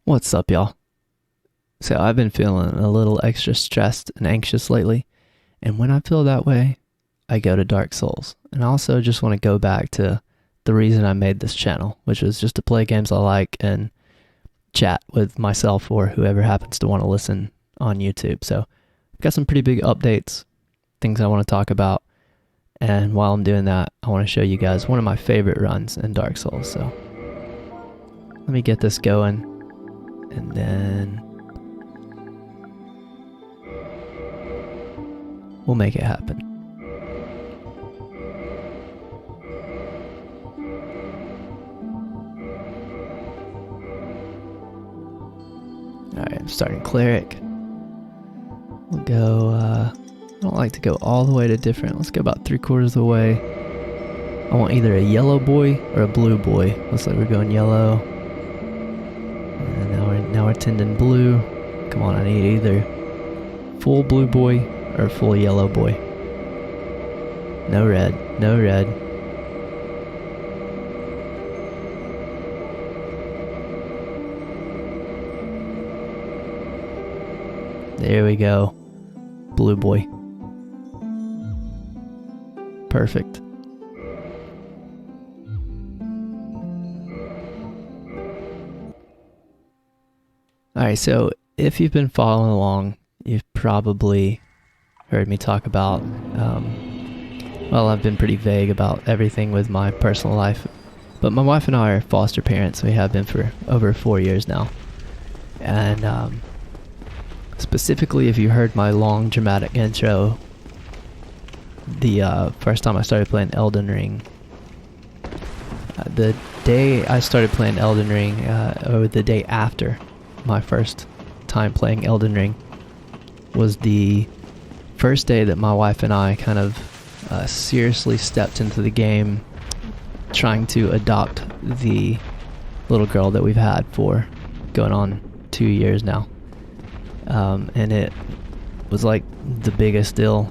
What's up, y'all? So I've been feeling a little extra stressed and anxious lately, and when I feel that way, I go to Dark Souls. And I also just want to go back to the reason I made this channel, which was just to play games I like and chat with myself or whoever happens to want to listen on YouTube. So I've got some pretty big updates, things I want to talk about, and while I'm doing that, I want to show you guys one of my favorite runs in Dark Souls. So let me get this going. And then we'll make it happen. Alright, I'm starting Cleric. We'll go, I don't like to go all the way to different. Let's go about 3/4 of the way. I want either a yellow boy or a blue boy. Looks like we're going yellow. And now we're tending blue. Come on, I need either full blue boy or full yellow boy. No red, no red. There we go. Blue boy. Perfect. Alright, so if you've been following along, you've probably heard me talk about, well, I've been pretty vague about everything with my personal life, but my wife and I are foster parents. We have been for over 4 years now. And specifically, if you heard my long dramatic intro, the first time I started playing Elden Ring, the day I started playing Elden Ring, or the day after my first time playing Elden Ring, was the first day that my wife and I kind of seriously stepped into the game, trying to adopt the little girl that we've had for going on 2 years now. And it was like the biggest deal,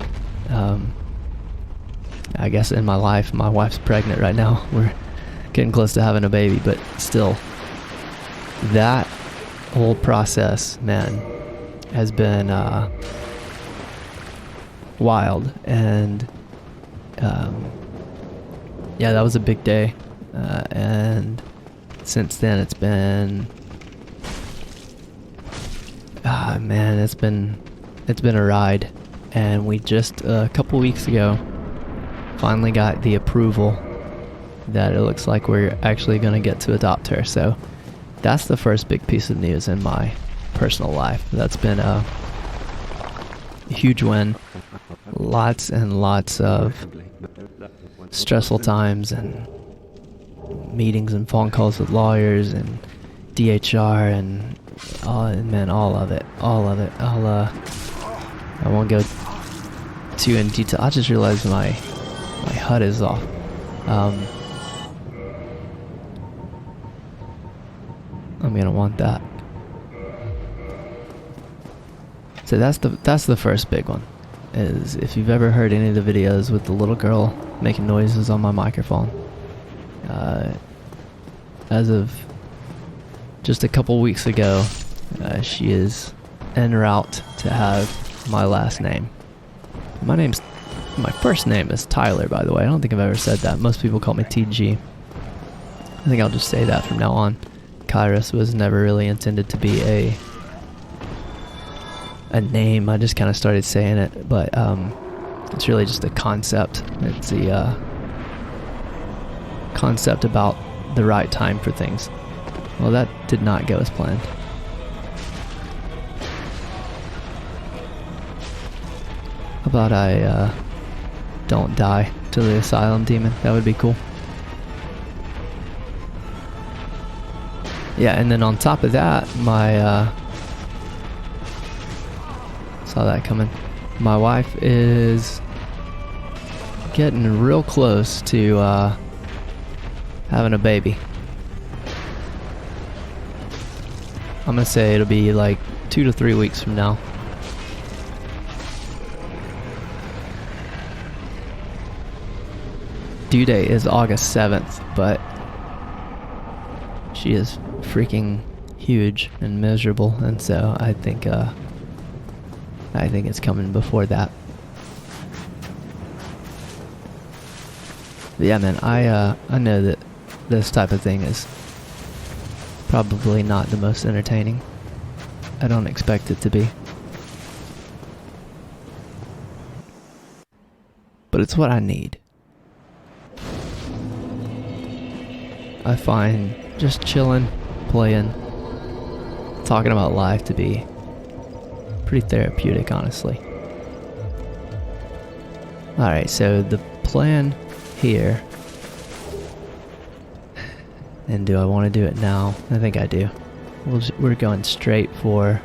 I guess, in my life. My wife's pregnant right now. We're getting close to having a baby, but still, that whole process, man, has been wild. And yeah, that was a big day, and since then it's been man, it's been a ride. And we just a couple weeks ago finally got the approval that it looks like we're actually going to get to adopt her. So that's the first big piece of news in my personal life. That's been a huge win. Lots and lots of stressful times and meetings and phone calls with lawyers and DHR and man, all of it. I won't go too in detail. I just realized my HUD is off. I'm gonna want that. So that's the first big one. Is if you've ever heard any of the videos with the little girl making noises on my microphone, as of just a couple weeks ago, she is en route to have my last name. My first name is Tyler, by the way. I don't think I've ever said that. Most people call me TG. I think I'll just say that from now on. Kairos was never really intended to be a name. I just kind of started saying it, but it's really just a concept. It's the concept about the right time for things. Well, that did not go as planned. How about I don't die to the Asylum demon? That would be cool. Yeah, and then on top of that, saw that coming. My wife is getting real close to having a baby. I'm gonna say it'll be like 2 to 3 weeks from now. Due date is August 7th, but she is freaking huge and miserable, and so I think it's coming before that. But yeah, man, I know that this type of thing is probably not the most entertaining. I don't expect it to be. But it's what I need. I find just chilling, playing, talking about life to be pretty therapeutic, honestly. Alright, so the plan here, and do I want to do it now? I think I do. We're going straight for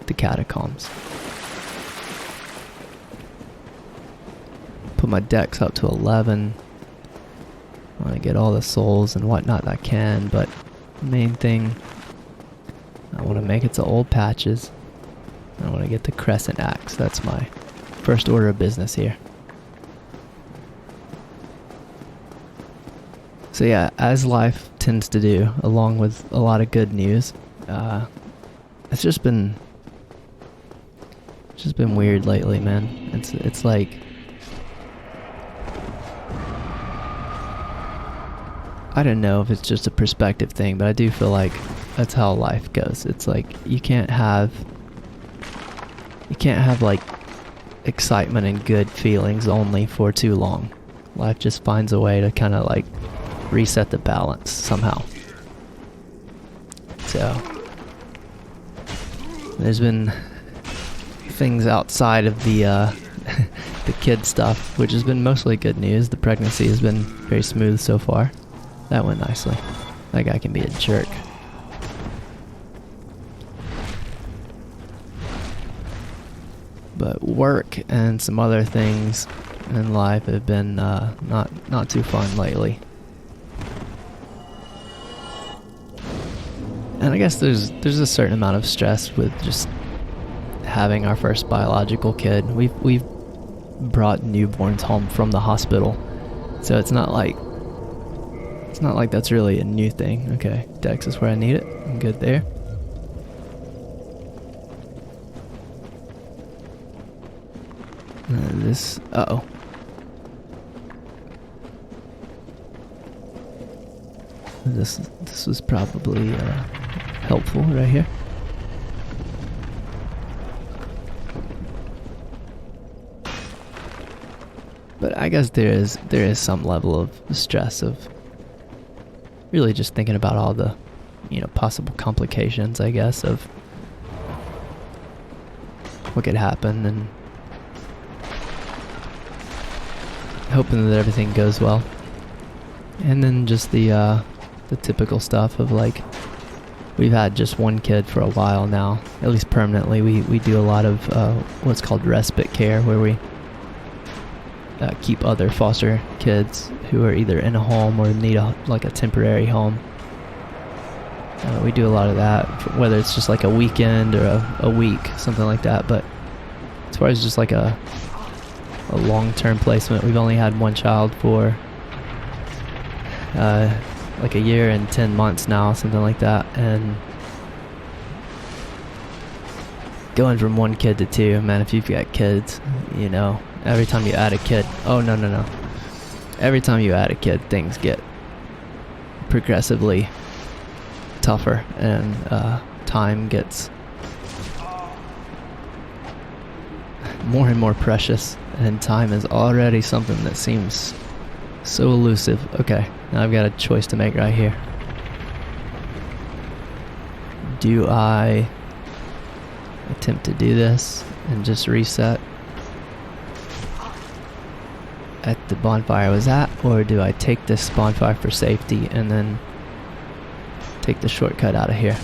the Catacombs. Put my dex up to 11. I want to get all the souls and whatnot I can, but the main thing, I want to make it to old patches. I want to get the crescent axe. That's my first order of business here. So yeah, as life tends to do, along with a lot of good news, it's just been weird lately, man. It's like, I don't know if it's just a perspective thing, but I do feel like that's how life goes. It's like you can't have like excitement and good feelings only for too long. Life just finds a way to kind of like reset the balance somehow. So there's been things outside of the the kid stuff, which has been mostly good news. The pregnancy has been very smooth so far. That went nicely. That guy can be a jerk. But work and some other things in life have been not too fun lately. And I guess there's a certain amount of stress with just having our first biological kid. We've brought newborns home from the hospital, so it's not like that's really a new thing. Okay, Dex is where I need it. I'm good there. This, uh-oh. This was probably helpful right here. But I guess there is some level of stress of really just thinking about all the, possible complications, I guess, of what could happen, and hoping that everything goes well. And then just the typical stuff of like, we've had just one kid for a while now, at least permanently. We do a lot of what's called respite care, where we keep other foster kids who are either in a home or need a temporary home. We do a lot of that, whether it's just like a weekend or a week, something like that. But as far as just like a long-term placement, we've only had one child for like a year and 10 months now, something like that. And going from one kid to two, man, if you've got kids, every time you add a kid, every time you add a kid, things get progressively tougher, and time gets more and more precious, and time is already something that seems so elusive. Okay, now I've got a choice to make right here. Do I attempt to do this and just reset at the bonfire I was at, or do I take this bonfire for safety and then take the shortcut out of here?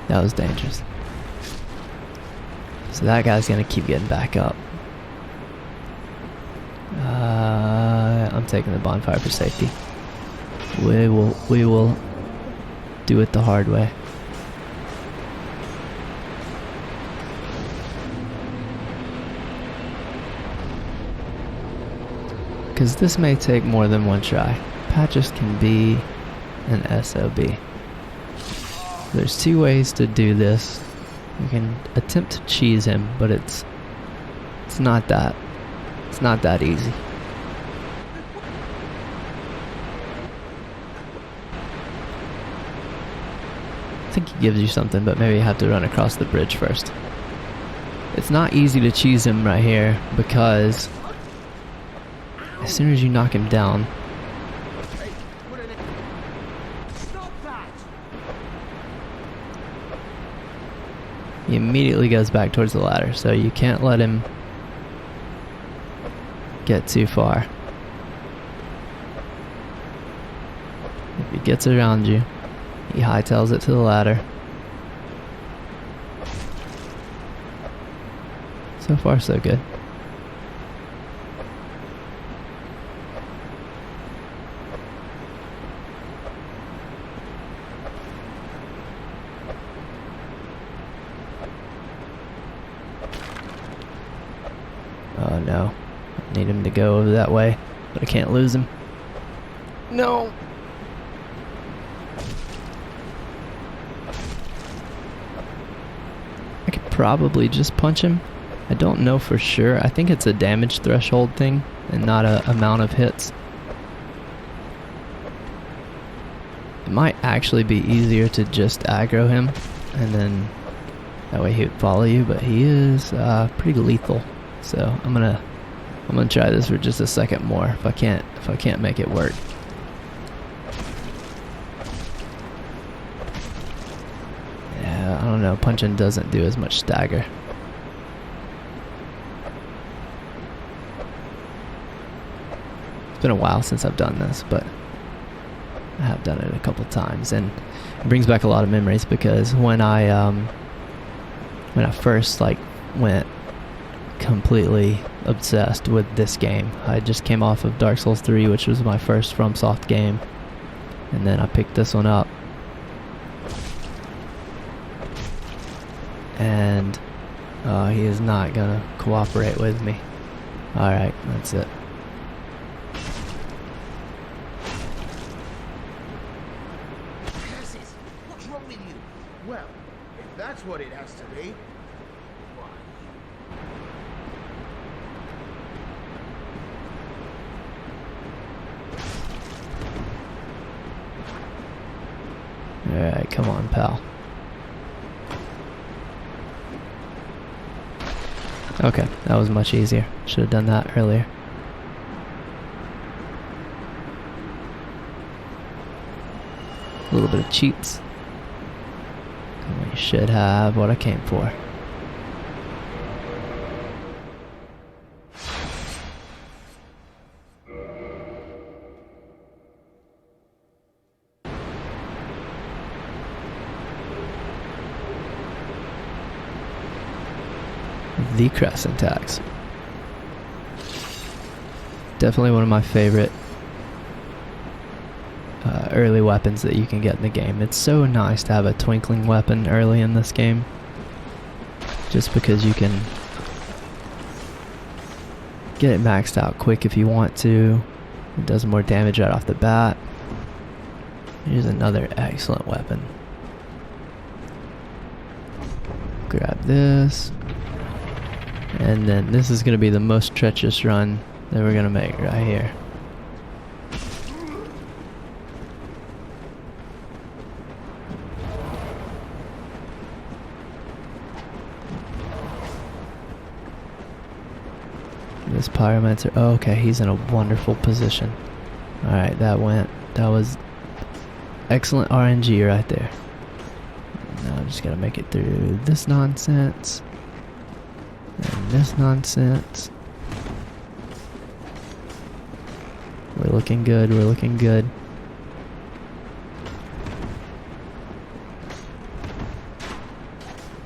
That was dangerous. So that guy's gonna keep getting back up. I'm taking the bonfire for safety. We will do it the hard way. because this may take more than one try. Patches can be an SOB. There's two ways to do this. You can attempt to cheese him, but it's not that easy. I think he gives you something, but maybe you have to run across the bridge first. It's not easy to cheese him right here because as soon as you knock him down, he immediately goes back towards the ladder, so you can't let him get too far. If he gets around you, he hightails it to the ladder. So far, so good. Oh no. I need him to go over that way, but I can't lose him. No! I could probably just punch him. I don't know for sure. I think it's a damage threshold thing and not a amount of hits. It might actually be easier to just aggro him and then that way he would follow you, but he is pretty lethal. So I'm gonna try this for just a second more if I can't make it work. Yeah, I don't know, punching doesn't do as much stagger. It's been a while since I've done this, but I have done it a couple times, and it brings back a lot of memories because when I first went completely obsessed with this game, I just came off of Dark Souls 3, which was my first FromSoft game, and then I picked this one up, and he is not gonna cooperate with me. Alright, that's it. What's wrong with you? Well, if that's what it has to be. Alright, come on, pal. Okay, that was much easier. Should have done that earlier. A little bit of cheats. And we should have what I came for. The Crescent Axe. Definitely one of my favorite early weapons that you can get in the game. It's so nice to have a twinkling weapon early in this game, just because you can get it maxed out quick if you want to. It does more damage right off the bat. Here's another excellent weapon. Grab this. And then this is going to be the most treacherous run that we're going to make right here. This pyromancer, oh, okay, he's in a wonderful position. Alright, that was excellent RNG right there. Now I just gotta make it through this nonsense. And this nonsense. We're looking good, we're looking good.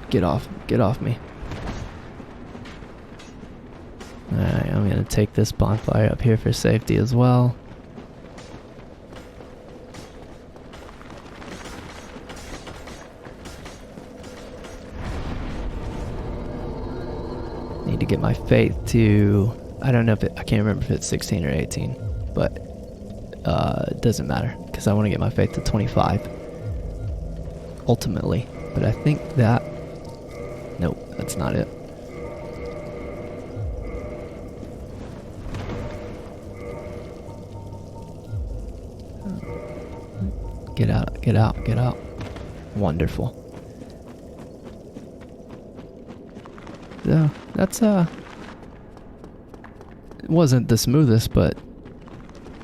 Get off me. Alright, I'm gonna take this bonfire up here for safety as well. Need to get my faith to I don't know if I can't remember if it's 16 or 18, but it doesn't matter because I want to get my faith to 25 ultimately. But I think that, nope, that's not it. Get out, get out, get out. Wonderful. So that's it wasn't the smoothest, but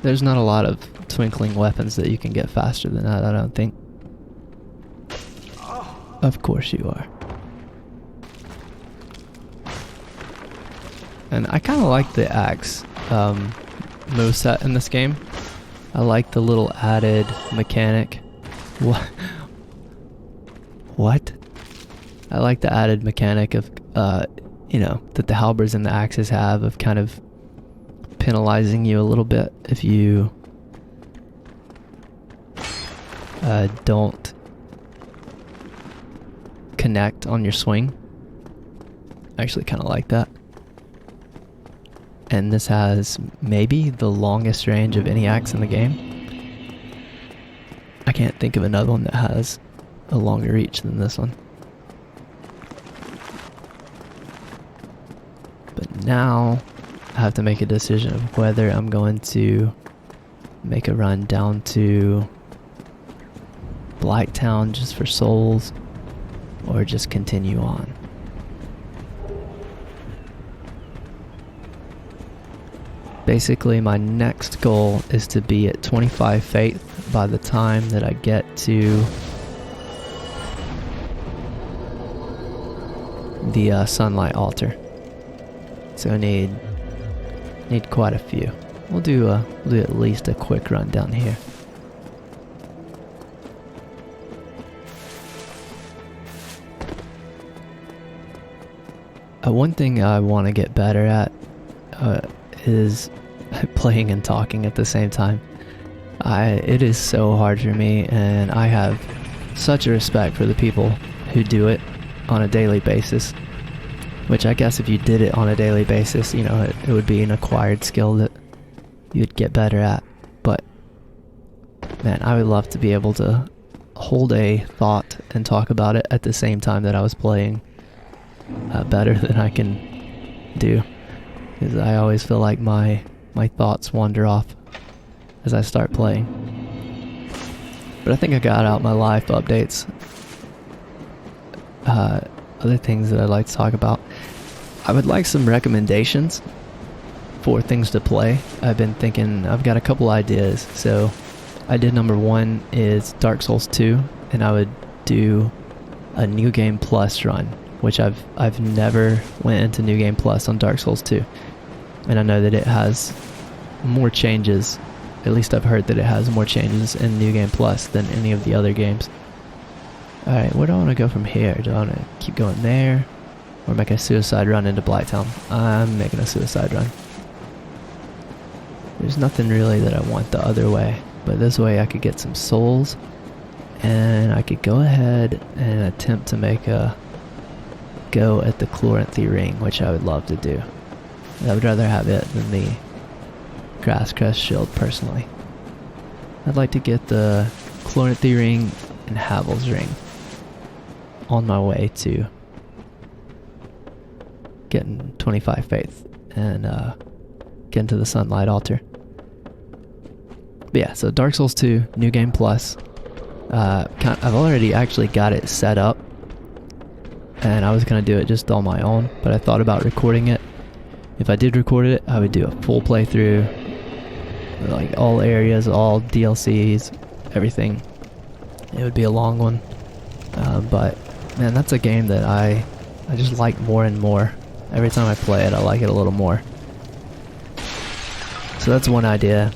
there's not a lot of twinkling weapons that you can get faster than that, I don't think. Of course you are. And I kind of like the axe moveset in this game. I like the little added mechanic. What? What? I like the added mechanic of, you know, that the halberds and the axes have of kind of penalizing you a little bit if you don't connect on your swing. I actually kind of like that. And this has maybe the longest range of any axe in the game. I can't think of another one that has a longer reach than this one. But now I have to make a decision of whether I'm going to make a run down to Blighttown just for souls or just continue on. Basically, my next goal is to be at 25 faith by the time that I get to the sunlight altar. So I need quite a few. We'll do at least a quick run down here. One thing I want to get better at is playing and talking at the same time. It is so hard for me, and I have such a respect for the people who do it on a daily basis. Which I guess if you did it on a daily basis, you know, it would be an acquired skill that you'd get better at. But man, I would love to be able to hold a thought and talk about it at the same time that I was playing better than I can do. Because I always feel like my thoughts wander off as I start playing. But I think I got out my life updates. Other things that I'd like to talk about. I would like some recommendations for things to play. I've been thinking, I've got a couple ideas. So I did number 1 is Dark Souls 2, and I would do a New Game Plus run, which I've never went into New Game Plus on Dark Souls 2. And I know that it has more changes, at least I've heard that it has more changes in New Game Plus than any of the other games. Alright, where do I want to go from here? Do I want to keep going there? Or make a suicide run into Blighttown? I'm making a suicide run. There's nothing really that I want the other way. But this way I could get some souls. And I could go ahead and attempt to make a go at the Chloranthy Ring, which I would love to do. I would rather have it than the Grass Crest Shield, personally. I'd like to get the Chloranthy Ring and Havel's Ring on my way to getting 25 faith and getting to the Sunlight Altar. But yeah, so Dark Souls 2, New Game Plus. I've already actually got it set up, and I was going to do it just on my own, but I thought about recording it. If I did record it, I would do a full playthrough, like all areas, all DLCs, everything. It would be a long one, but man, that's a game that I just like more and more. Every time I play it, I like it a little more. So that's one idea.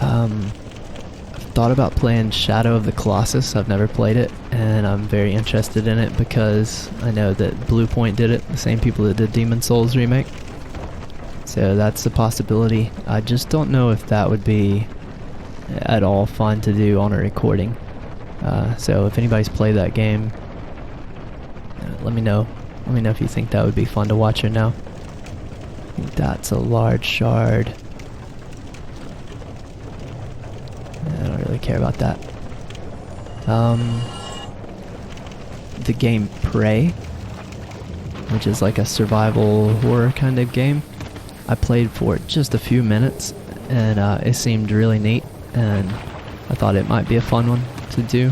I've thought about playing Shadow of the Colossus. I've never played it, and I'm very interested in it because I know that Bluepoint did it, the same people that did Demon Souls remake. So that's a possibility. I just don't know if that would be at all fun to do on a recording. So if anybody's played that game, let me know. Let me know if you think that would be fun to watch or no. think that's a large shard. I don't really care about that. The game Prey, which is like a survival horror kind of game. I played for just a few minutes, and it seemed really neat, and I thought it might be a fun one to do.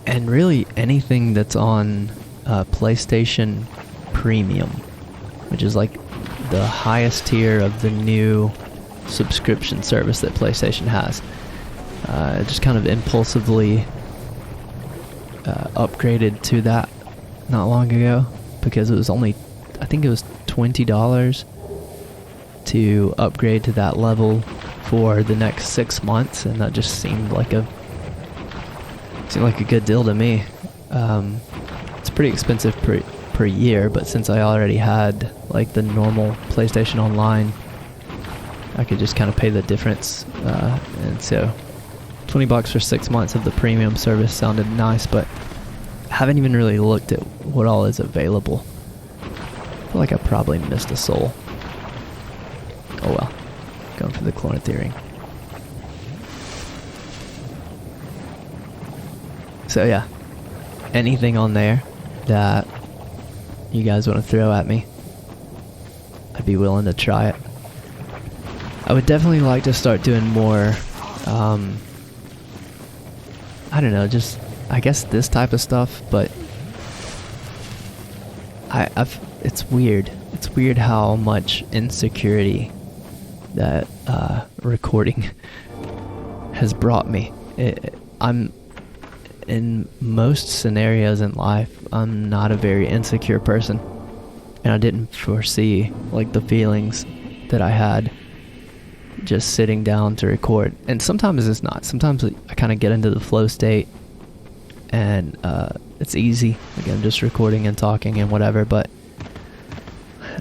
And really anything that's on PlayStation Premium, which is like the highest tier of the new subscription service that PlayStation has. I just kind of impulsively upgraded to that not long ago because it was only, I think it was $20 to upgrade to that level for the next 6 months, and that just seemed like a good deal to me. It's pretty expensive per year, but since I already had like the normal PlayStation Online, I could just kind of pay the difference, and so $20 for 6 months of the premium service sounded nice, but I haven't even really looked at what all is available. I feel like I probably missed a soul. Oh well, going for the chloranthy ring. So yeah, anything on there that you guys want to throw at me, I'd be willing to try it. I would definitely like to start doing more, I don't know, just, I guess this type of stuff, but it's weird. It's weird how much insecurity that recording has brought me. I'm, in most scenarios in life, I'm not a very insecure person, and I didn't foresee like the feelings that I had just sitting down to record. And sometimes it's not. Sometimes I kind of get into the flow state and it's easy. Like I'm just recording and talking and whatever, but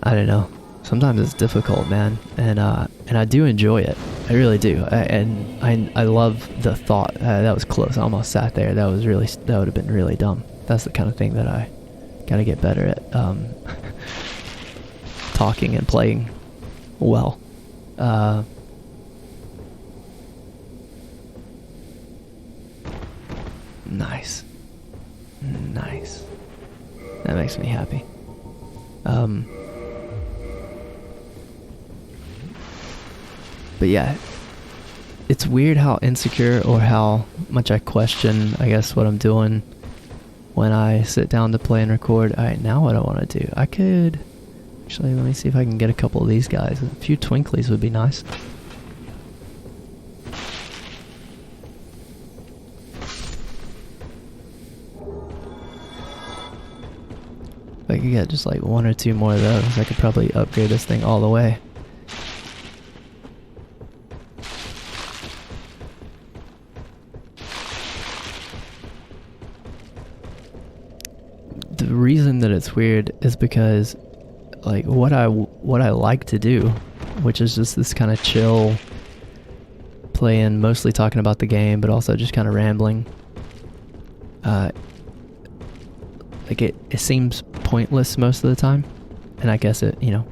I don't know. Sometimes it's difficult, man. And I do enjoy it. I really do. I love the thought. That was close. I almost sat there. That would have been really dumb. That's the kind of thing that I gotta get better at. Talking and playing well. Nice. That makes me happy. But yeah, it's weird how insecure or how much I question, I guess, what I'm doing when I sit down to play and record. Alright, now what I want to do. I could... Actually, let me see if I can get a couple of these guys. A few twinklies would be nice. If I could get just like 1 or 2 more of those, I could probably upgrade this thing all the way. The reason that it's weird is because like what I like to do, which is just this kind of chill playing, mostly talking about the game, but also just kind of rambling. Like it seems pointless most of the time, and I guess it, you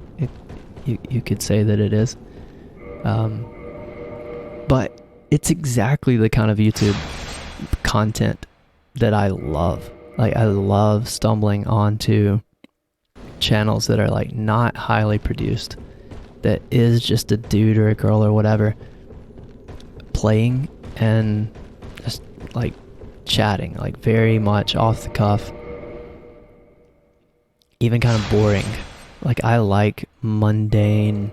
could say that it is. But it's exactly the kind of YouTube content that I love. Like I love stumbling onto channels that are like not highly produced, that is just a dude or a girl or whatever playing and just like chatting, like very much off the cuff, even kind of boring. Like I like mundane,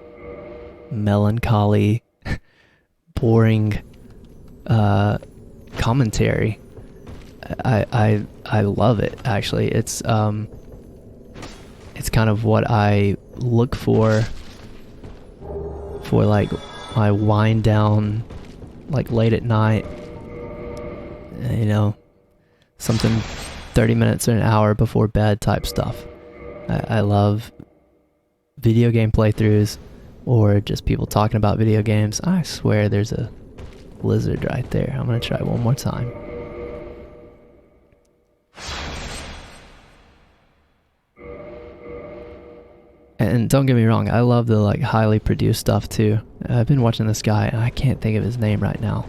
melancholy, boring commentary. I love it, actually. It's kind of what I look for like my wind down, like late at night, something 30 minutes or an hour before bed type stuff. I love video game playthroughs or just people talking about video games. I swear there's a lizard right there. I'm gonna try one more time. And don't get me wrong, I love the like highly produced stuff too. I've been watching this guy, and I can't think of his name right now.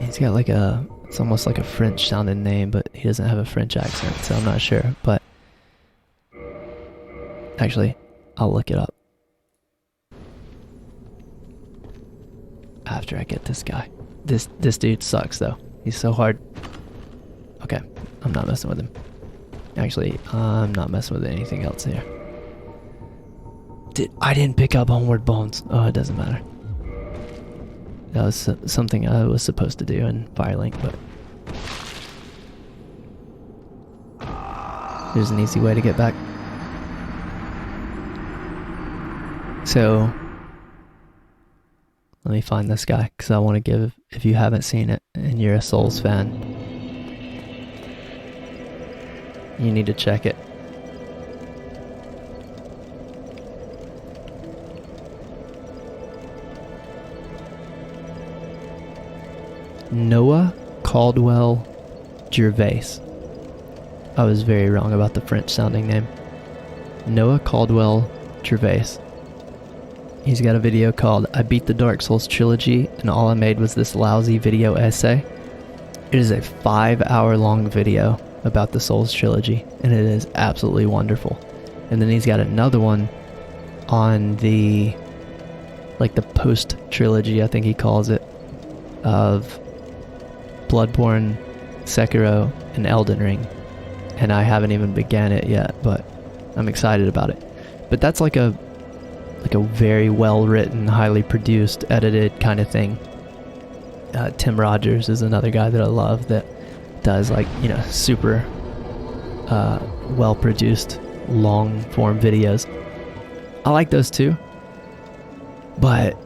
He's got like it's almost like a French sounding name, but he doesn't have a French accent, so I'm not sure. But actually, I'll look it up after I get this guy. This dude sucks though. He's so hard. Okay, I'm not messing with him. Actually, I'm not messing with anything else here. I didn't pick up Homeward Bones. Oh, it doesn't matter. That was something I was supposed to do in Firelink, but there's an easy way to get back. So let me find this guy, because I want to give, if you haven't seen it and you're a Souls fan, you need to check it. Noah Caldwell Gervais. I was very wrong about the French sounding name. Noah Caldwell Gervais. He's got a video called I Beat the Dark Souls Trilogy and all I made was this lousy video essay. It is a 5-hour long video about the Souls Trilogy, and it is absolutely wonderful. And then he's got another one on the post trilogy, I think he calls it, of Bloodborne, Sekiro, and Elden Ring. And I haven't even began it yet, but I'm excited about it. But that's like a very well written, highly produced, edited kind of thing. Tim Rogers is another guy that I love that does super well produced long form videos. I like those too, but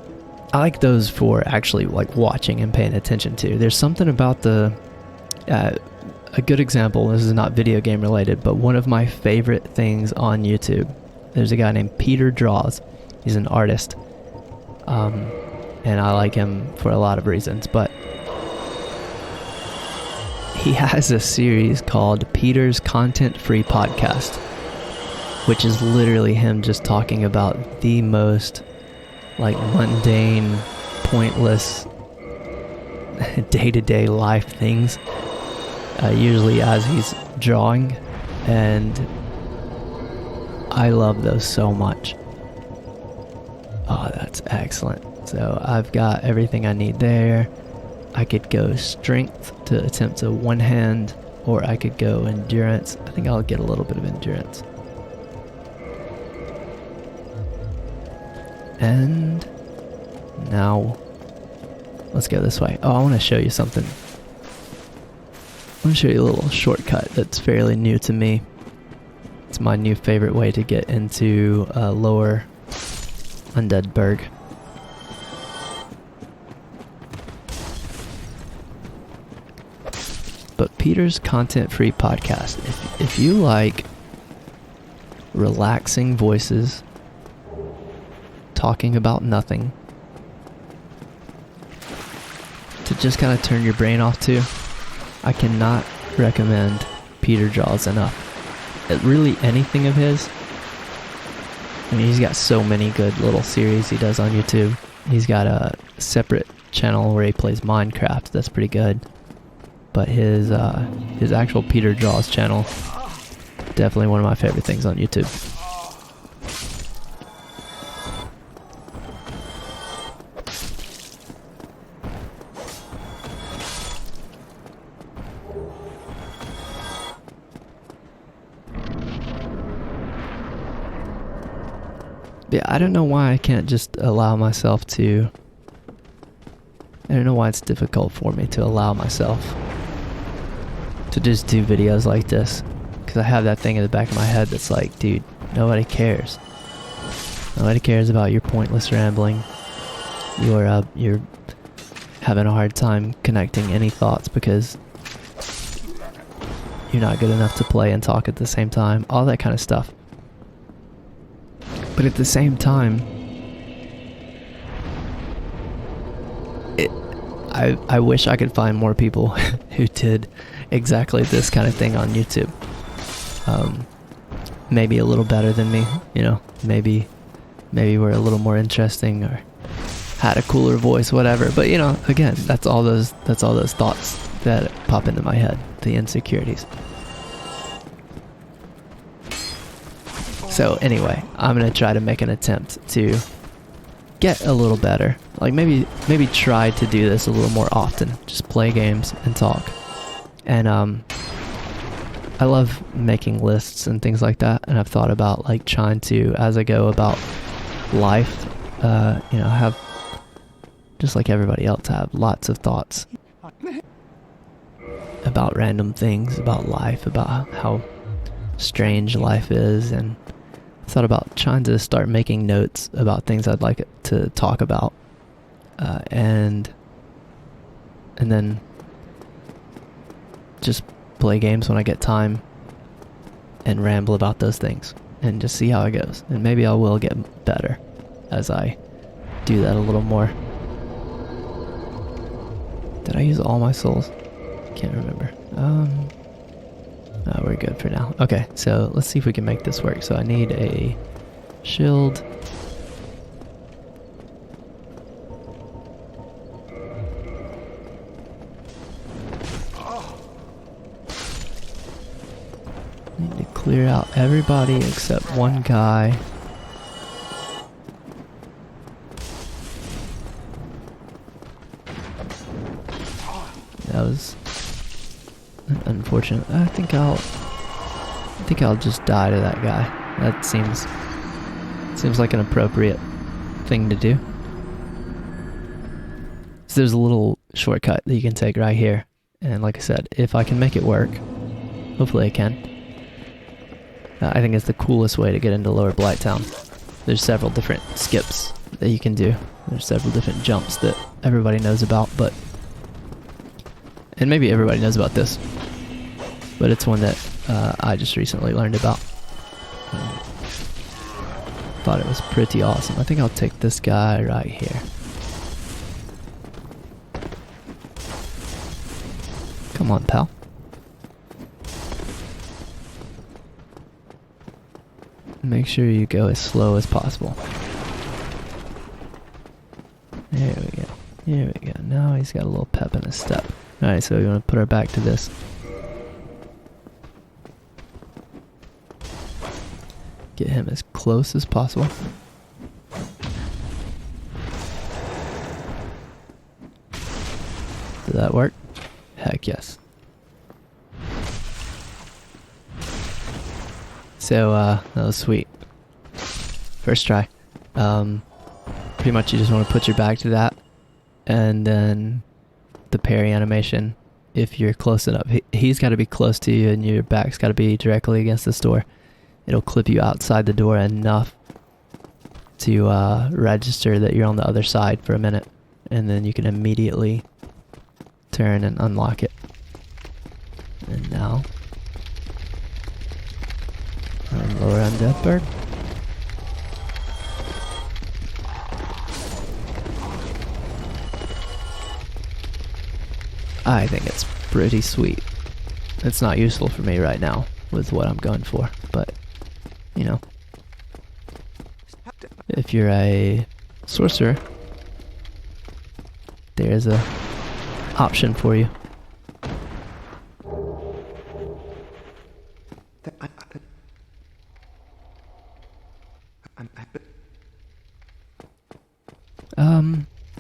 I like those for actually watching and paying attention to. There's something about a good example, this is not video game related, but one of my favorite things on YouTube, there's a guy named Peter Draws. He's an artist, and I like him for a lot of reasons, but he has a series called Peter's Content-Free Podcast, which is literally him just talking about the most mundane, pointless, day-to-day life things, usually as he's drawing, and I love those so much. Oh, that's excellent. So I've got everything I need there. I could go strength to attempt to one hand, or I could go endurance. I think I'll get a little bit of endurance. And now let's go this way. Oh, I want to show you something. I want to show you a little shortcut that's fairly new to me. It's my new favorite way to get into lower Undead Burg. But Peter's Content-Free Podcast. If you like relaxing voices talking about nothing to just kind of turn your brain off to, I cannot recommend Peter Draws enough. Really anything of his. I mean, he's got so many good little series he does on YouTube. He's got a separate channel where he plays Minecraft. That's pretty good. But his actual Peter Draws channel, definitely one of my favorite things on YouTube. Yeah, I don't know why I can't just allow myself to... I don't know why it's difficult for me to allow myself to just do videos like this. Because I have that thing in the back of my head that's like, dude, nobody cares. Nobody cares about your pointless rambling. You're having a hard time connecting any thoughts because you're not good enough to play and talk at the same time. All that kind of stuff. But at the same time, I wish I could find more people who did exactly this kind of thing on YouTube. maybe a little better than me, you know, maybe were a little more interesting or had a cooler voice, whatever. But you know, again, that's all those thoughts that pop into my head, the insecurities. So anyway, I'm gonna try to make an attempt to get a little better. Like maybe try to do this a little more often. Just play games and talk. And I love making lists and things like that, and I've thought about like trying to, as I go about life, you know, have, just like everybody else, have lots of thoughts about random things, about life, about how strange life is, and I thought about trying to start making notes about things I'd like to talk about, and then just play games when I get time and ramble about those things and just see how it goes. And maybe I will get better as I do that a little more. Did I use all my souls? Can't remember. We're good for now. Okay, so let's see if we can make this work. So I need a shield. Need to clear out everybody except one guy. That was unfortunate. I think I'll just die to that guy. That seems like an appropriate thing to do. So there's a little shortcut that you can take right here, and like I said, if I can make it work, hopefully I can. I think it's the coolest way to get into Lower Blighttown. There's several different skips that you can do. There's several different jumps that everybody knows about, and maybe everybody knows about this, but it's one that I just recently learned about. Thought it was pretty awesome. I think I'll take this guy right here. Come on, pal. Make sure you go as slow as possible. There we go. Here we go. Now he's got a little pep in his step. Alright, so we want to put our back to this. Get him as close as possible. Did that work? Heck yes. So, that was sweet. First try. Pretty much you just want to put your back to that, and then the parry animation, if you're close enough. He's got to be close to you and your back's got to be directly against this door. It'll clip you outside the door enough to register that you're on the other side for a minute, and then you can immediately turn and unlock it. And now, Lower Undead Burg. I think it's pretty sweet. It's not useful for me right now with what I'm going for, but you know, if you're a sorcerer, there's a option for you.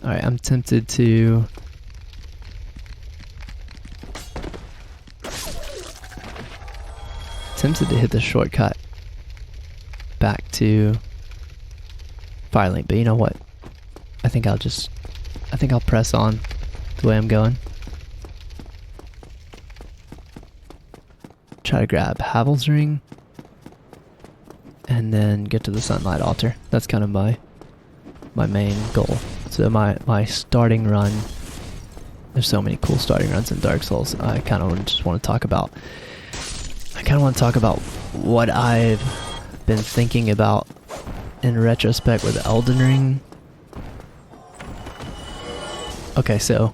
Alright, I'm tempted to hit the shortcut back to Firelink, but you know what? I think I'll press on the way I'm going. Try to grab Havel's ring and then get to the Sunlight Altar. That's kind of my main goal. So my starting run, there's so many cool starting runs in Dark Souls. I kind of just want to talk about what I've been thinking about in retrospect with Elden Ring. Okay, so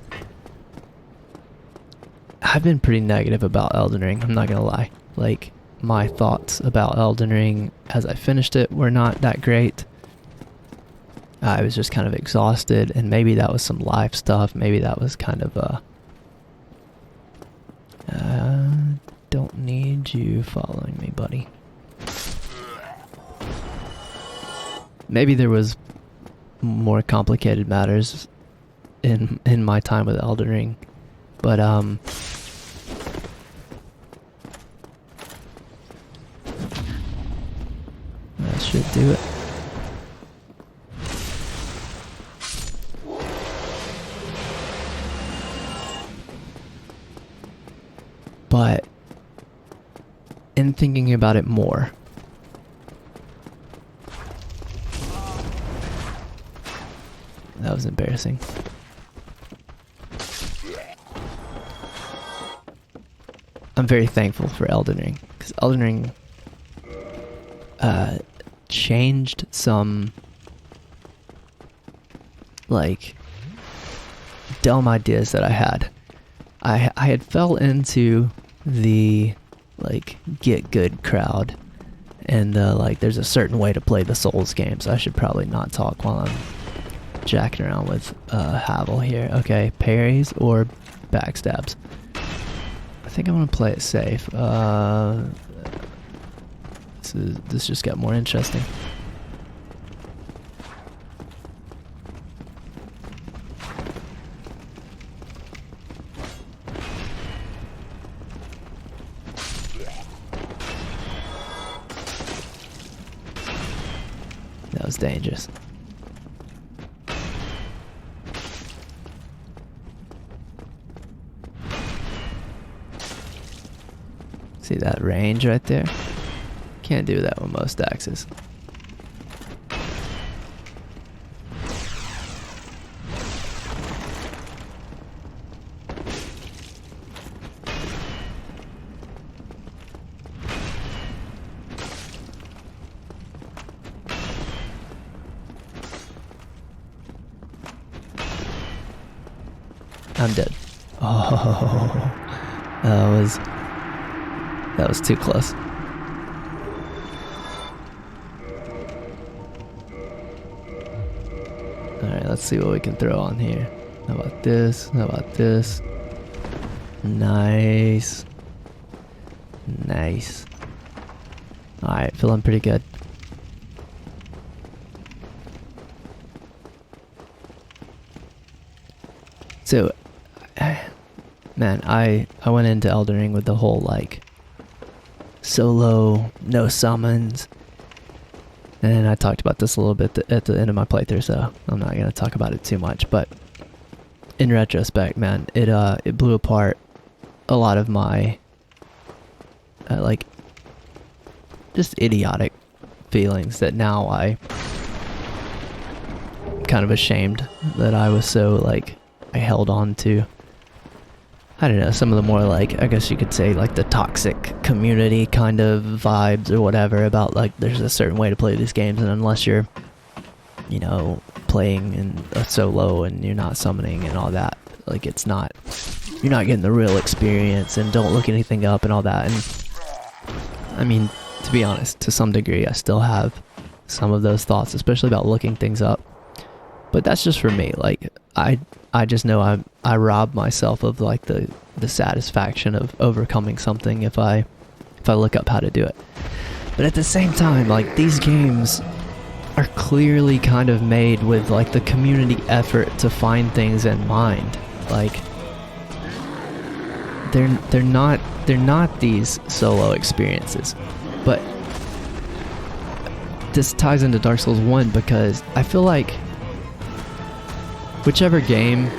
I've been pretty negative about Elden Ring, I'm not gonna lie. Like, my thoughts about Elden Ring as I finished it were not that great. I was just kind of exhausted, and maybe that was some life stuff. Maybe that was kind of don't need you following me, buddy. Maybe there was more complicated matters in my time with Elden Ring, but that should do it. But in thinking about it more, that was embarrassing. I'm very thankful for Elden Ring, because Elden Ring changed some like dumb ideas that I had. I had fell into the like get good crowd, and like there's a certain way to play the Souls games. I should probably not talk while I'm jacking around with Havel here. Okay, parries or backstabs. I think I'm gonna play it safe. This just got more interesting. That was dangerous. See that range right there? Can't do that with most axes. I'm dead. Oh, that was too close. Alright, let's see what we can throw on here. How about this? How about this? Nice. Nice. Alright, feeling pretty good. So, man, I went into Elden Ring with the whole like solo, no summons, and I talked about this a little bit at the end of my playthrough, so I'm not gonna talk about it too much. But in retrospect, man, it blew apart a lot of my like just idiotic feelings that now I'm kind of ashamed that I was so like I held on to. I don't know, some of the more like, I guess you could say like the toxic community kind of vibes or whatever about like there's a certain way to play these games, and unless you're, you know, playing in a solo and you're not summoning and all that, like it's not, you're not getting the real experience, and don't look anything up and all that. And I mean, to be honest, to some degree I still have some of those thoughts, especially about looking things up. But that's just for me. Like I just know I rob myself of like the satisfaction of overcoming something if I look up how to do it. But at the same time, like these games are clearly kind of made with like the community effort to find things in mind. Like they're not these solo experiences. But this ties into Dark Souls 1 because I feel like whichever game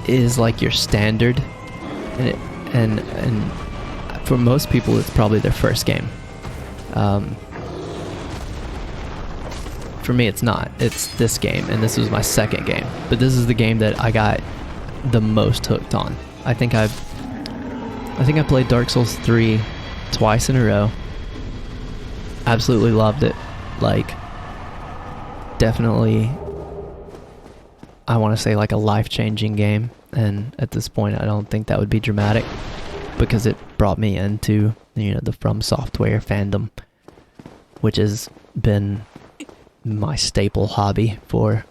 is like your standard, and for most people it's probably their first game. For me it's not. It's this game, and this was my second game. But this is the game that I got the most hooked on. I think I played Dark Souls 3 twice in a row. Absolutely loved it. Like, definitely, I want to say like a life-changing game, and at this point I don't think that would be dramatic. because it brought me into, you know, the From Software fandom, which has been my staple hobby for,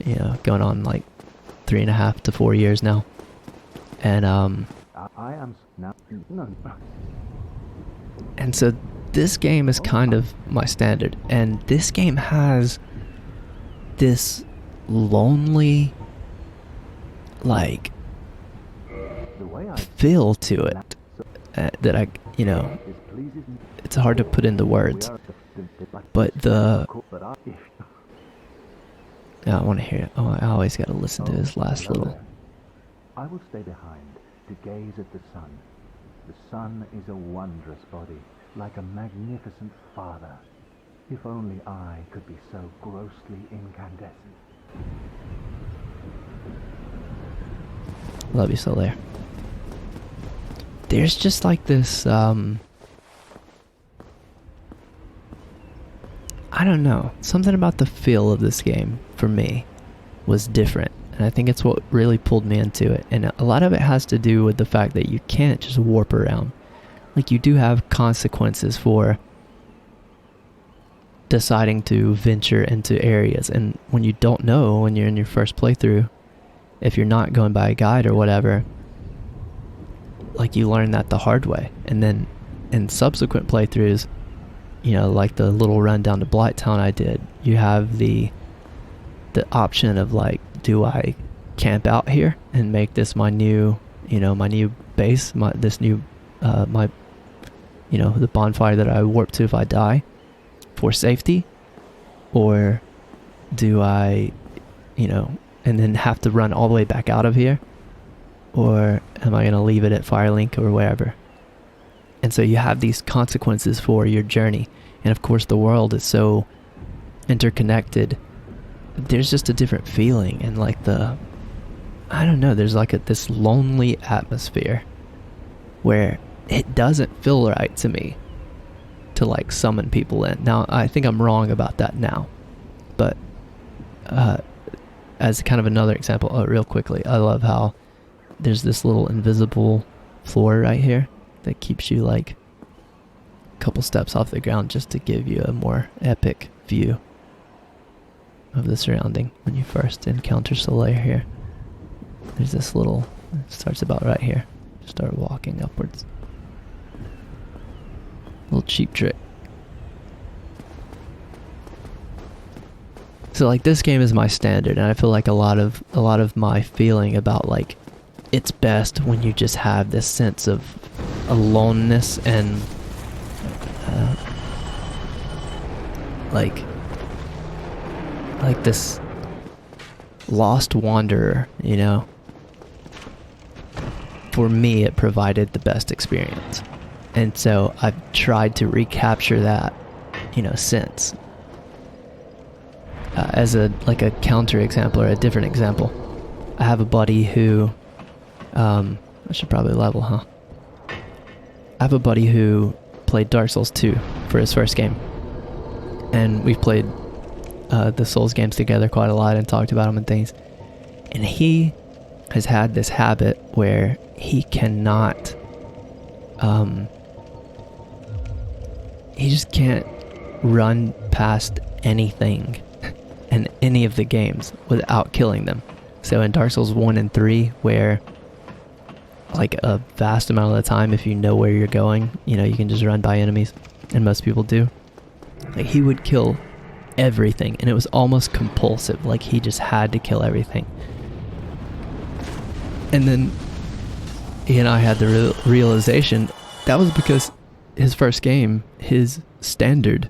you know, going on like 3.5 to 4 years now. And I am now. No. And so this game is kind of my standard, and this game has this lonely, like, feel to it that I, you know, it's hard to put into words, but I want to hear it. Oh, I always got to listen to his last little. I will stay behind to gaze at the sun. The sun is a wondrous body, like a magnificent father. If only I could be so grossly incandescent. Love you still there. There's just like this, I don't know, something about the feel of this game, for me, was different. And I think it's what really pulled me into it. And a lot of it has to do with the fact that you can't just warp around. Like, you do have consequences for deciding to venture into areas. And when you don't know, when you're in your first playthrough, if you're not going by a guide or whatever, like, you learn that the hard way. And then in subsequent playthroughs, you know, like the little run down to Blighttown I did, you have the option of like, do I camp out here and make this my new, you know, my new base, the bonfire that I warp to if I die for safety? Or do I, you know, and then have to run all the way back out of here? Or am I going to leave it at Firelink or wherever? And so you have these consequences for your journey. And of course the world is so interconnected. There's just a different feeling, and like I don't know, there's like this lonely atmosphere where it doesn't feel right to me to like summon people in. Now, I think I'm wrong about that now, but as kind of another example, real quickly, I love how there's this little invisible floor right here that keeps you like a couple steps off the ground just to give you a more epic view of the surrounding when you first encounter Soleil here. There's this little, it starts about right here. Start walking upwards. Little cheap trick. So like, this game is my standard, and I feel like a lot of my feeling about like, it's best when you just have this sense of aloneness and like this lost wanderer, you know. For me, it provided the best experience, and so I've tried to recapture that, you know, since. As a counter example or a different example, I have a buddy who, I should probably level, huh? I have a buddy who played Dark Souls 2 for his first game, and we've played the Souls games together quite a lot and talked about them and things. And he has had this habit where he cannot, he just can't run past anything in any of the games without killing them. So in Dark Souls 1 and 3, where like a vast amount of the time, if you know where you're going, you know, you can just run by enemies, and most people do, like, he would kill everything, and it was almost compulsive. Like, he just had to kill everything. And then he and I had the realization that was because his first game, his standard,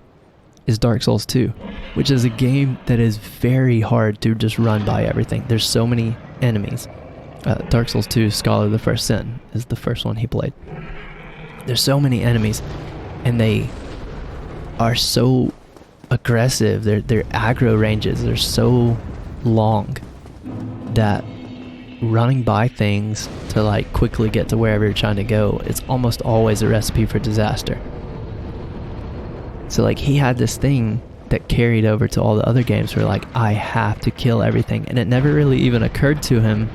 is Dark Souls 2, which is a game that is very hard to just run by everything. There's so many enemies. Dark Souls 2 Scholar of the First Sin is the first one he played. There's so many enemies, and they are so aggressive. Their aggro ranges are so long that running by things to like quickly get to wherever you're trying to go, it's almost always a recipe for disaster. So like, he had this thing that carried over to all the other games where like, I have to kill everything, and it never really even occurred to him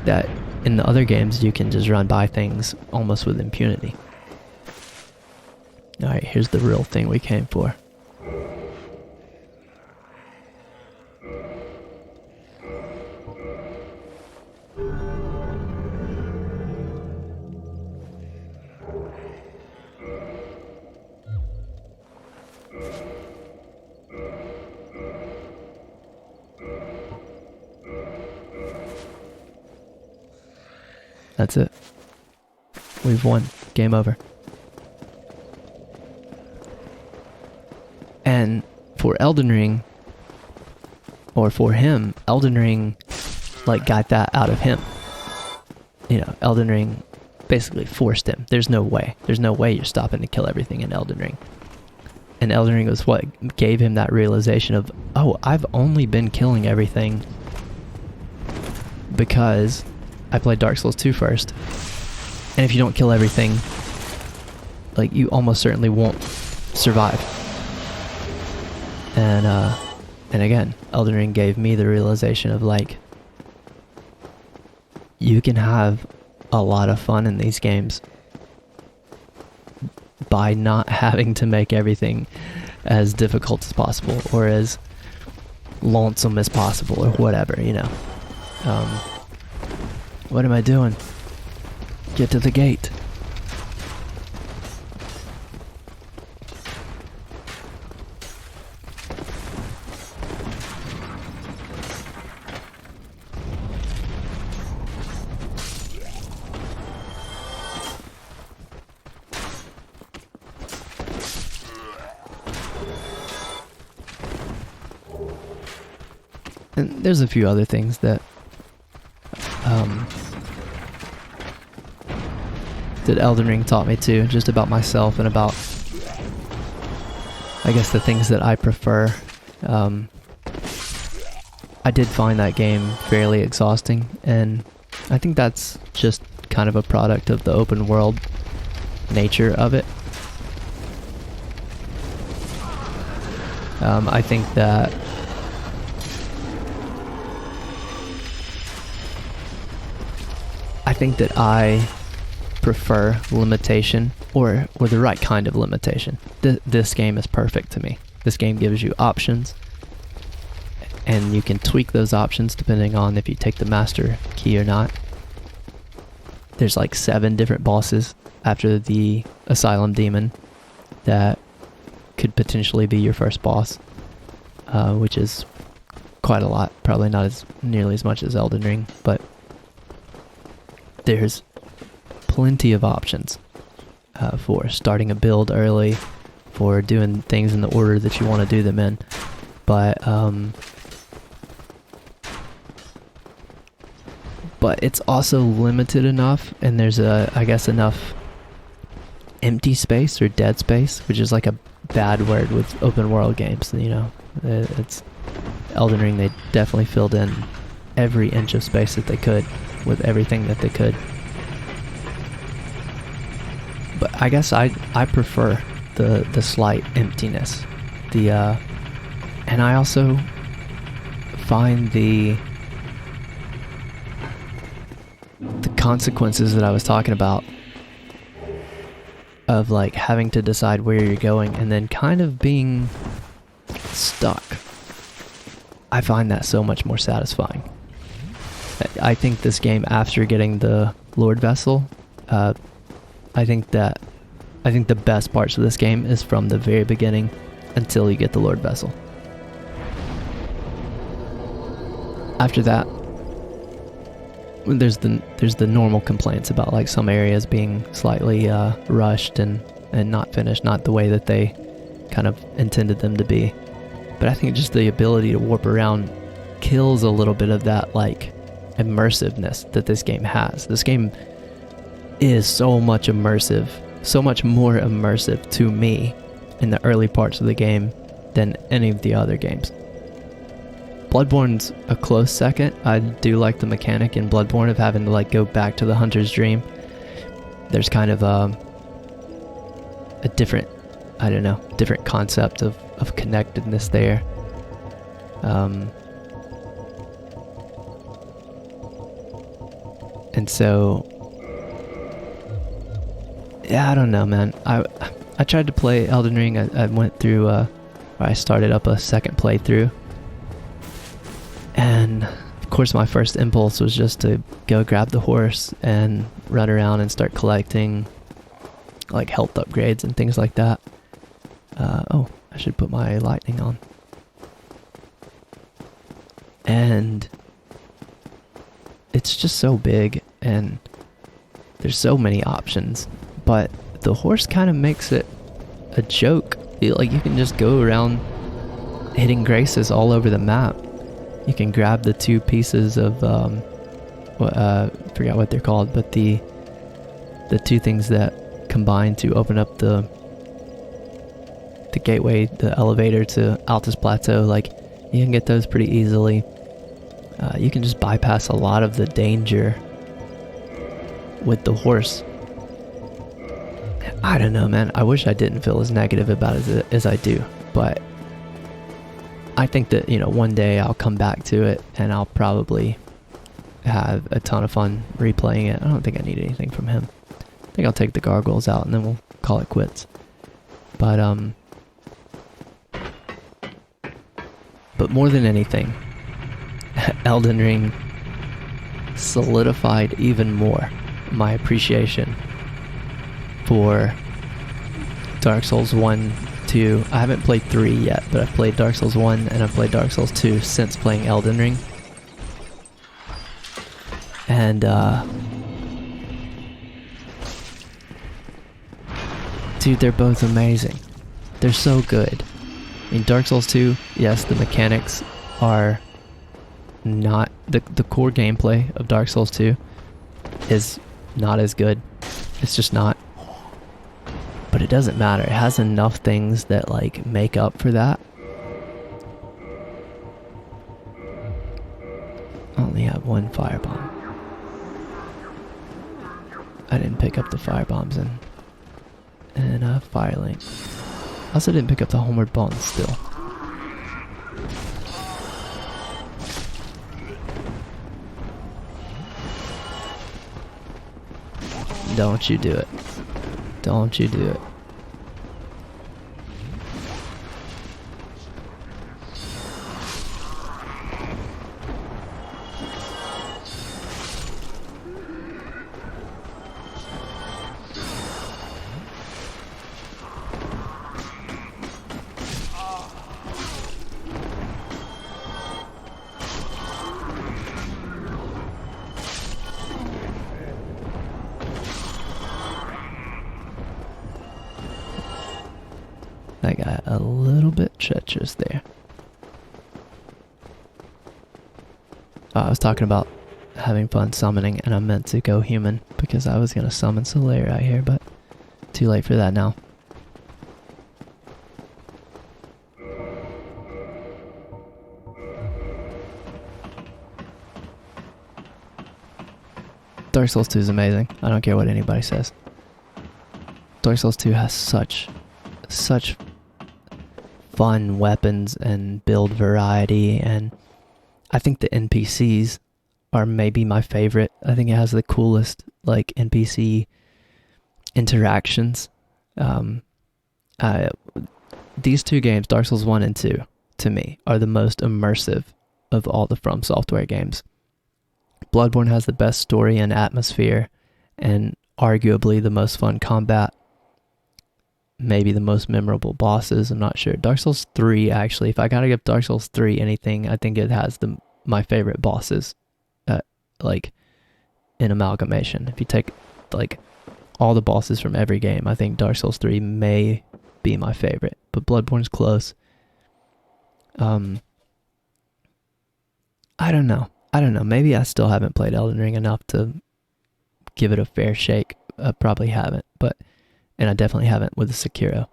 that in the other games, you can just run by things almost with impunity. Alright, here's the real thing we came for. That's it. We've won. Game over. And for Elden Ring, or for him, Elden Ring, like, got that out of him. You know, Elden Ring basically forced him. There's no way. There's no way you're stopping to kill everything in Elden Ring. And Elden Ring was what gave him that realization of, oh, I've only been killing everything because I played Dark Souls 2 first. And if you don't kill everything, like, you almost certainly won't survive. And again, Elden Ring gave me the realization of, like, you can have a lot of fun in these games by not having to make everything as difficult as possible or as lonesome as possible or whatever, you know. What am I doing? Get to the gate. And there's a few other things that that Elden Ring taught me too, just about myself and about, I guess, the things that I prefer. I did find that game fairly exhausting, and I think that's just kind of a product of the open world nature of it. I think that I prefer limitation, or the right kind of limitation. This game is perfect to me. This game gives you options, and you can tweak those options depending on if you take the master key or not. There's like 7 different bosses after the Asylum demon that could potentially be your first boss, which is quite a lot. Probably not nearly as much as Elden Ring, but there's plenty of options for starting a build early, for doing things in the order that you want to do them in. But it's also limited enough, and there's I guess enough empty space or dead space, which is like a bad word with open world games. You know, it's Elden Ring. They definitely filled in every inch of space that they could with everything that they could. But I guess I prefer the slight emptiness. And I also find the consequences that I was talking about of, like, having to decide where you're going and then kind of being stuck. I find that so much more satisfying. I think this game, after getting the Lord Vessel, I think the best parts of this game is from the very beginning until you get the Lord Vessel. After that, there's the normal complaints about, like, some areas being slightly rushed and not finished, not the way that they kind of intended them to be. But I think just the ability to warp around kills a little bit of that, like, immersiveness that this game has. This game is so much more immersive to me in the early parts of the game than any of the other games. Bloodborne's a close second. I do like the mechanic in Bloodborne of having to, like, go back to the Hunter's Dream. There's kind of a different, I don't know, different concept of connectedness there. And so, yeah, I don't know, man. I tried to play Elden Ring. I went through, I started up a second playthrough. And of course my first impulse was just to go grab the horse and run around and start collecting like health upgrades and things like that. Oh, I should put my lightning on. And it's just so big and there's so many options, but the horse kind of makes it a joke. Like you can just go around hitting graces all over the map. You can grab the two pieces of forgot what they're called, but the two things that combine to open up the gateway, the elevator to Altus Plateau. Like you can get those pretty easily. You can just bypass a lot of the danger with the horse. I don't know, man. I wish I didn't feel as negative about it as I do, but I think that, you know, one day I'll come back to it and I'll probably have a ton of fun replaying it. I don't think I need anything from him. I think I'll take the gargoyles out and then we'll call it quits. But more than anything, Elden Ring solidified even more my appreciation for Dark Souls 1, 2. I haven't played 3 yet, but I've played Dark Souls 1 and I've played Dark Souls 2 since playing Elden Ring. And dude, they're both amazing. They're so good. I mean, Dark Souls 2, yes, the mechanics are not... The core gameplay of Dark Souls 2 is not as good. It's just not. But it doesn't matter. It has enough things that, like, make up for that. I only have one firebomb. I didn't pick up the firebombs in Firelink. I also didn't pick up the Homeward Bones still. Don't you do it. Don't you do it. I got a little bit treacherous there. I was talking about having fun summoning, and I meant to go human because I was gonna summon Solaire out here, but too late for that now. Dark Souls 2 is amazing. I don't care what anybody says. Dark Souls 2 has such fun weapons and build variety, and I think the NPCs are maybe my favorite. I think it has the coolest like NPC interactions. These two games, Dark Souls 1 and 2, to me, are the most immersive of all the From Software games. Bloodborne has the best story and atmosphere, and arguably the most fun combat. Maybe the most memorable bosses, I'm not sure. Dark Souls 3, actually, if I gotta give Dark Souls 3 anything, I think it has my favorite bosses, like, in amalgamation. If you take, like, all the bosses from every game, I think Dark Souls 3 may be my favorite, but Bloodborne's close. I don't know. Maybe I still haven't played Elden Ring enough to give it a fair shake. I probably haven't, and I definitely haven't with Sekiro.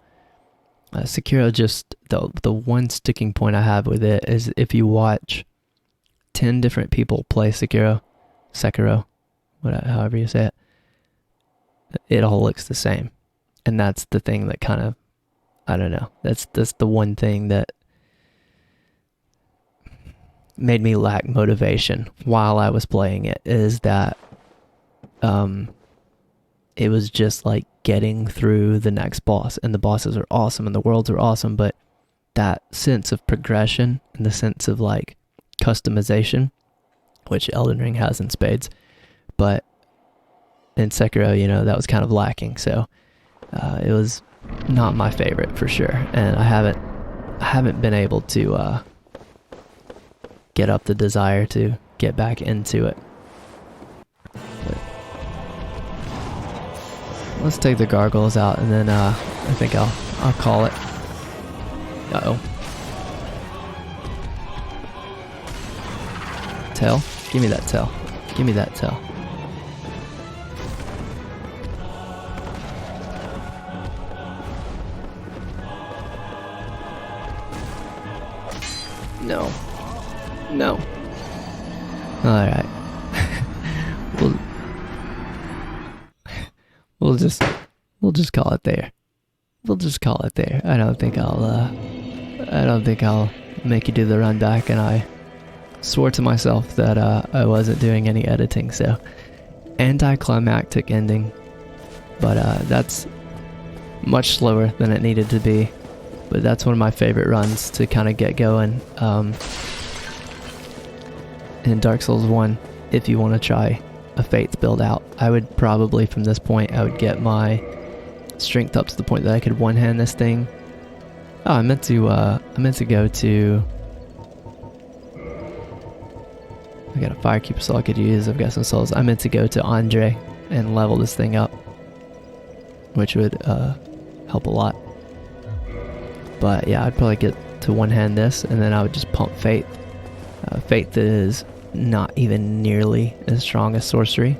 Sekiro, just the one sticking point I have with it is if you watch 10 different people play Sekiro, however you say it, it all looks the same. And that's the thing that kind of, I don't know, that's the one thing that made me lack motivation while I was playing it, is that it was just like getting through the next boss, and the bosses are awesome and the worlds are awesome, but that sense of progression and the sense of like customization, which Elden Ring has in spades, but in Sekiro, you know, that was kind of lacking. So it was not my favorite for sure, and I haven't been able to get up the desire to get back into it. But let's take the gargoyles out, and then I think I'll call it. Uh-oh. Tail? Give me that tail. Give me that tail. No. No. Alright. We'll just call it there. We'll just call it there. I don't think I'll make you do the run back, and I swore to myself that I wasn't doing any editing, so anticlimactic ending, but that's much slower than it needed to be, but that's one of my favorite runs to kind of get going in Dark Souls 1. If you want to try a Faith build out, I would probably, from this point, I would get my strength up to the point that I could one-hand this thing. Oh, I meant to go to... I got a Firekeeper soul I could use, I've got some souls. I meant to go to Andre and level this thing up, which would help a lot. But yeah, I'd probably get to one-hand this, and then I would just pump Faith. Faith is not even nearly as strong as sorcery,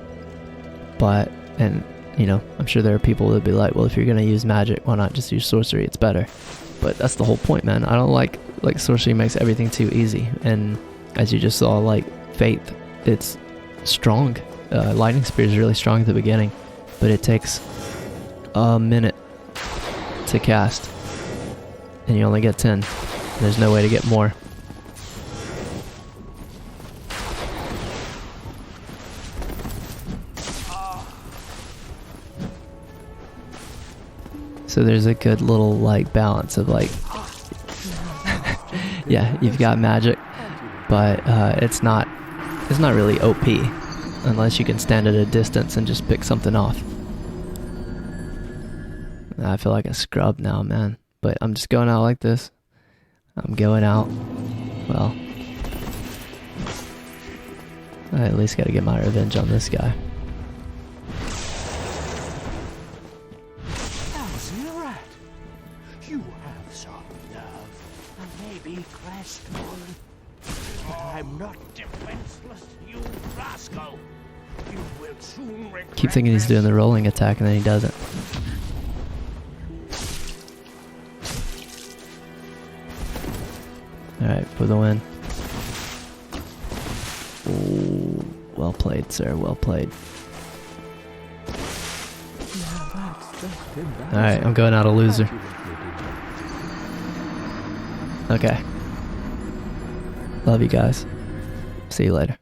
but, and you know, I'm sure there are people that would be like, well, if you're gonna use magic, why not just use sorcery? It's better. But that's the whole point, man. I don't like sorcery makes everything too easy, and as you just saw, like Faith, it's strong. Lightning Spear is really strong at the beginning, but it takes a minute to cast, and you only get 10. There's no way to get more. So there's a good little like balance of like, yeah, you've got magic, but it's not really OP unless you can stand at a distance and just pick something off. I feel like a scrub now, man, but I'm just going out like this. I'm going out, well, I at least gotta get my revenge on this guy. I'm not defenseless, you rascal. You will soon regret. Keep thinking he's doing the rolling attack, and then he doesn't. Alright, for the win. Ooh, well played, sir, well played. Alright, I'm going out a loser. Okay. Love you guys. See you later.